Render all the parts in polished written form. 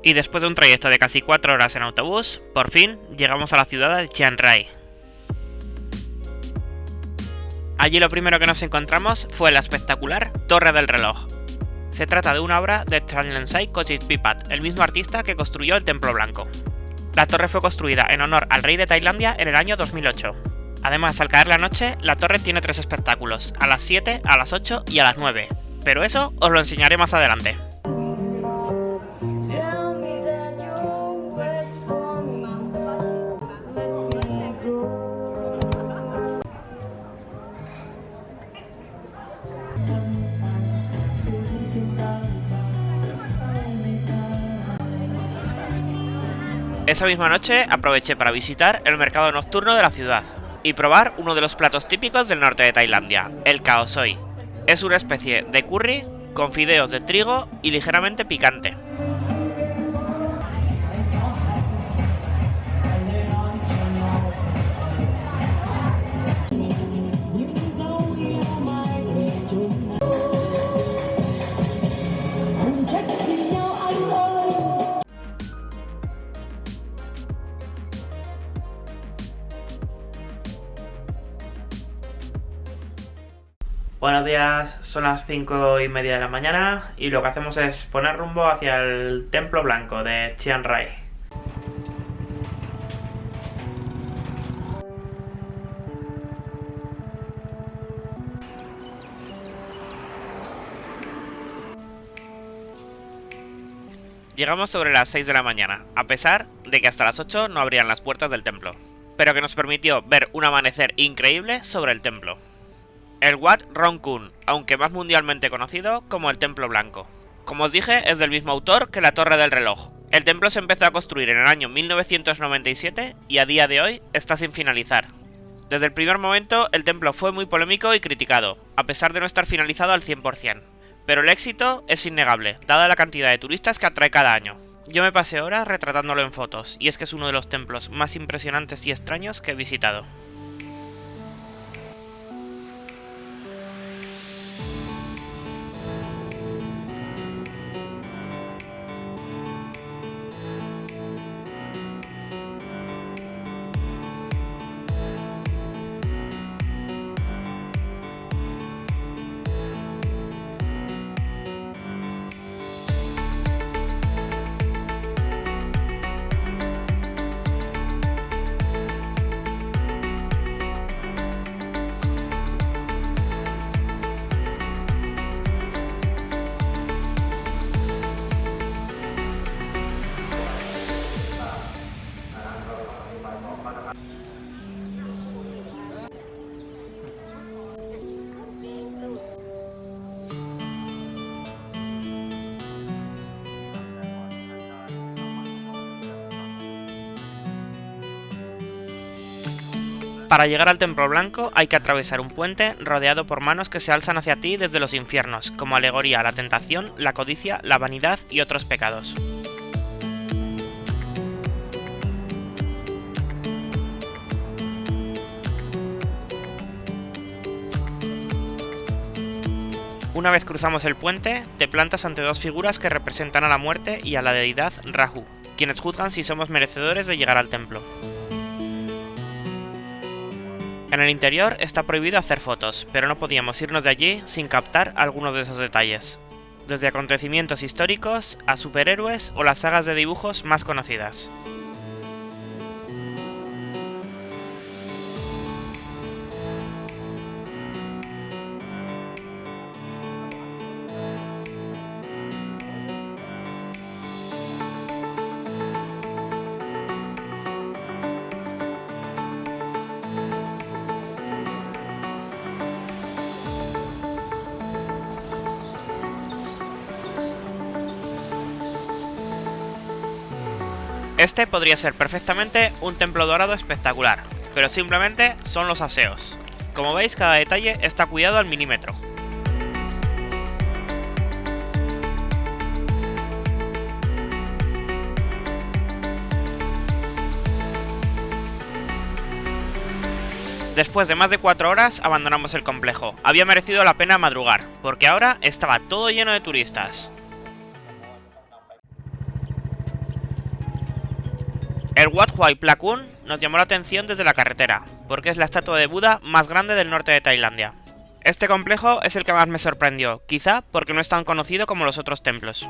Y después de un trayecto de casi 4 horas en autobús, por fin llegamos a la ciudad de Chiang Rai. Allí lo primero que nos encontramos fue la espectacular Torre del Reloj. Se trata de una obra de Tharlensai Kotippipat, el mismo artista que construyó el Templo Blanco. La torre fue construida en honor al rey de Tailandia en el año 2008. Además, al caer la noche, la torre tiene 3 espectáculos, a las 7, a las 8 y a las 9. Pero eso os lo enseñaré más adelante. Esa misma noche aproveché para visitar el mercado nocturno de la ciudad y probar uno de los platos típicos del norte de Tailandia, el khao soi. Es una especie de curry con fideos de trigo y ligeramente picante. Buenos días, son las 5:30 de la mañana y lo que hacemos es poner rumbo hacia el Templo Blanco de Chiang Rai. Llegamos sobre las 6 de la mañana, a pesar de que hasta las 8 no abrían las puertas del templo, pero que nos permitió ver un amanecer increíble sobre el templo. El Wat Rong Khun, aunque más mundialmente conocido como el Templo Blanco. Como os dije, es del mismo autor que la Torre del Reloj. El templo se empezó a construir en el año 1997 y a día de hoy está sin finalizar. Desde el primer momento, el templo fue muy polémico y criticado, a pesar de no estar finalizado al 100%. Pero el éxito es innegable, dada la cantidad de turistas que atrae cada año. Yo me pasé horas retratándolo en fotos, y es que es uno de los templos más impresionantes y extraños que he visitado. Para llegar al Templo Blanco hay que atravesar un puente rodeado por manos que se alzan hacia ti desde los infiernos, como alegoría a la tentación, la codicia, la vanidad y otros pecados. Una vez cruzamos el puente, te plantas ante 2 figuras que representan a la muerte y a la deidad Rahu, quienes juzgan si somos merecedores de llegar al templo. En el interior está prohibido hacer fotos, pero no podíamos irnos de allí sin captar algunos de esos detalles, desde acontecimientos históricos a superhéroes o las sagas de dibujos más conocidas. Este podría ser perfectamente un templo dorado espectacular, pero simplemente son los aseos. Como veis, cada detalle está cuidado al milímetro. Después de más de 4 horas abandonamos el complejo. Había merecido la pena madrugar, porque ahora estaba todo lleno de turistas. El Wat Hoi Plakun nos llamó la atención desde la carretera, porque es la estatua de Buda más grande del norte de Tailandia. Este complejo es el que más me sorprendió, quizá porque no es tan conocido como los otros templos.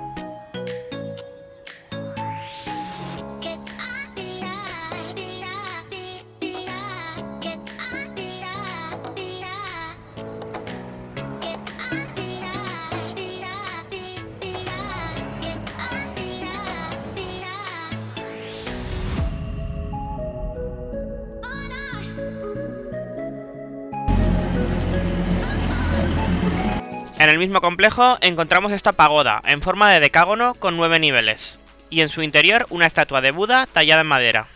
En el mismo complejo encontramos esta pagoda en forma de decágono con 9 niveles, y en su interior una estatua de Buda tallada en madera.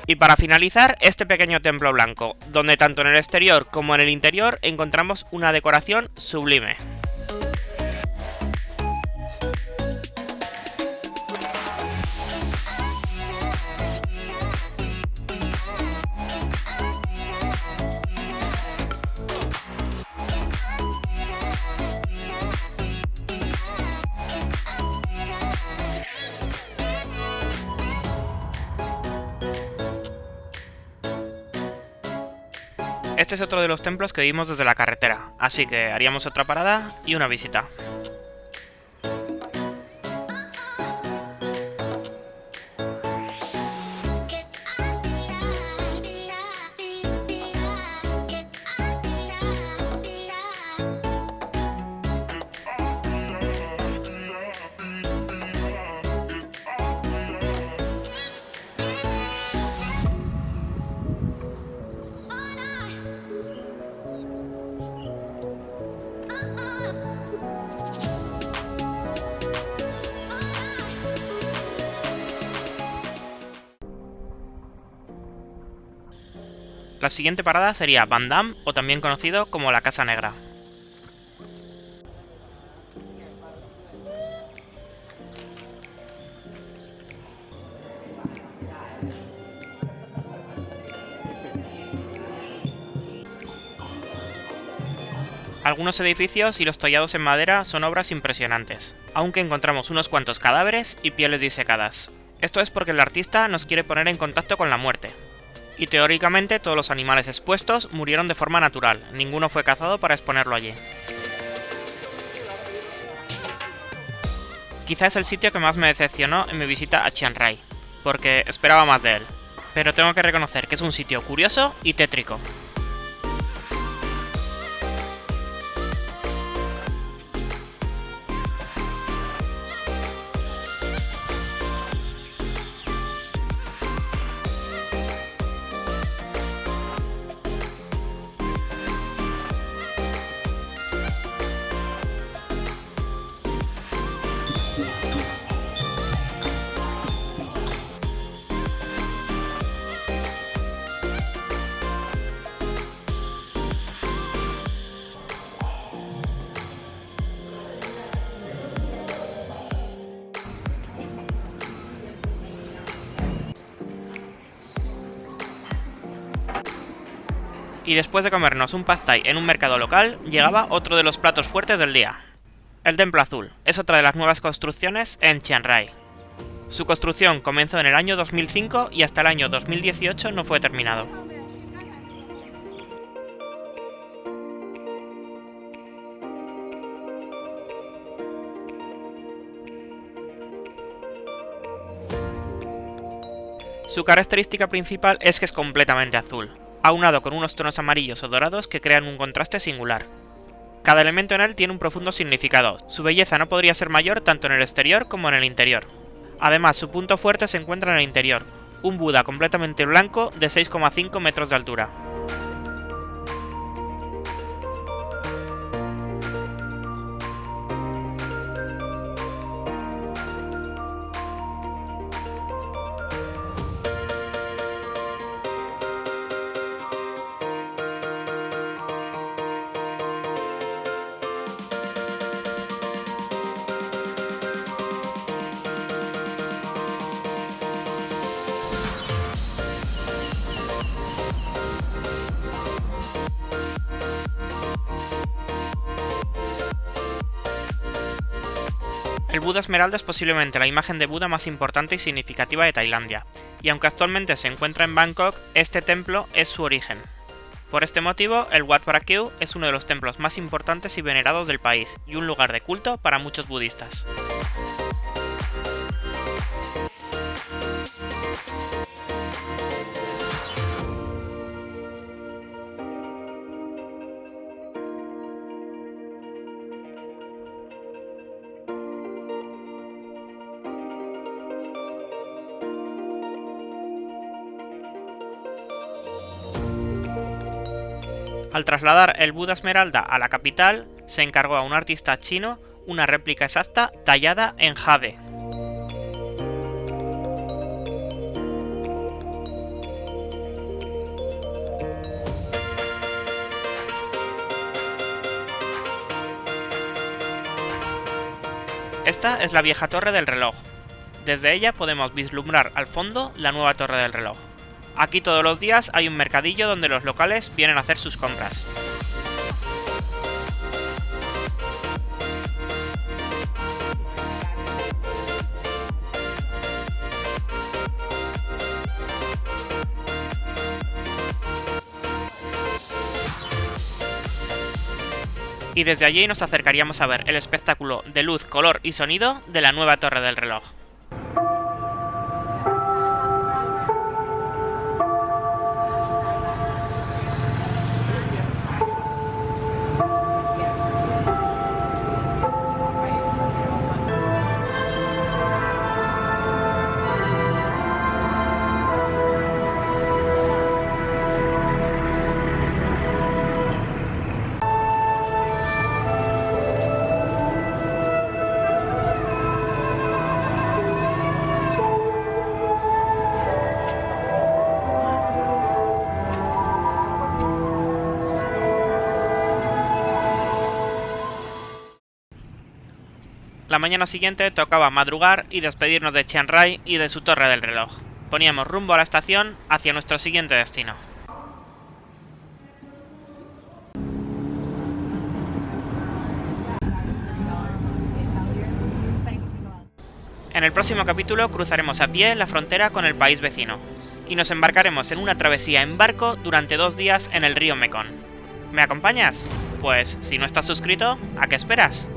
Y para finalizar, este pequeño templo blanco, donde tanto en el exterior como en el interior encontramos una decoración sublime. Este es otro de los templos que vimos desde la carretera, así que haríamos otra parada y una visita. La siguiente parada sería Van Dam, o también conocido como la Casa Negra. Algunos edificios y los tallados en madera son obras impresionantes, aunque encontramos unos cuantos cadáveres y pieles disecadas. Esto es porque el artista nos quiere poner en contacto con la muerte. Y teóricamente todos los animales expuestos murieron de forma natural, ninguno fue cazado para exponerlo allí. Quizá es el sitio que más me decepcionó en mi visita a Chiang Rai, porque esperaba más de él, pero tengo que reconocer que es un sitio curioso y tétrico. Y después de comernos un pad thai en un mercado local, llegaba otro de los platos fuertes del día. El Templo Azul es otra de las nuevas construcciones en Chiang Rai. Su construcción comenzó en el año 2005 y hasta el año 2018 no fue terminado. Su característica principal es que es completamente azul, aunado con unos tonos amarillos o dorados que crean un contraste singular. Cada elemento en él tiene un profundo significado, su belleza no podría ser mayor tanto en el exterior como en el interior. Además, su punto fuerte se encuentra en el interior, un Buda completamente blanco de 6,5 metros de altura. El Buda Esmeralda es posiblemente la imagen de Buda más importante y significativa de Tailandia, y aunque actualmente se encuentra en Bangkok, este templo es su origen. Por este motivo, el Wat Phra Kew es uno de los templos más importantes y venerados del país, y un lugar de culto para muchos budistas. Al trasladar el Buda Esmeralda a la capital, se encargó a un artista chino una réplica exacta tallada en jade. Esta es la vieja torre del reloj. Desde ella podemos vislumbrar al fondo la nueva torre del reloj. Aquí todos los días hay un mercadillo donde los locales vienen a hacer sus compras. Y desde allí nos acercaríamos a ver el espectáculo de luz, color y sonido de la nueva torre del reloj. La mañana siguiente tocaba madrugar y despedirnos de Chiang Rai y de su torre del reloj. Poníamos rumbo a la estación hacia nuestro siguiente destino. En el próximo capítulo cruzaremos a pie la frontera con el país vecino y nos embarcaremos en una travesía en barco durante 2 días en el río Mekong. ¿Me acompañas? Pues si no estás suscrito, ¿a qué esperas?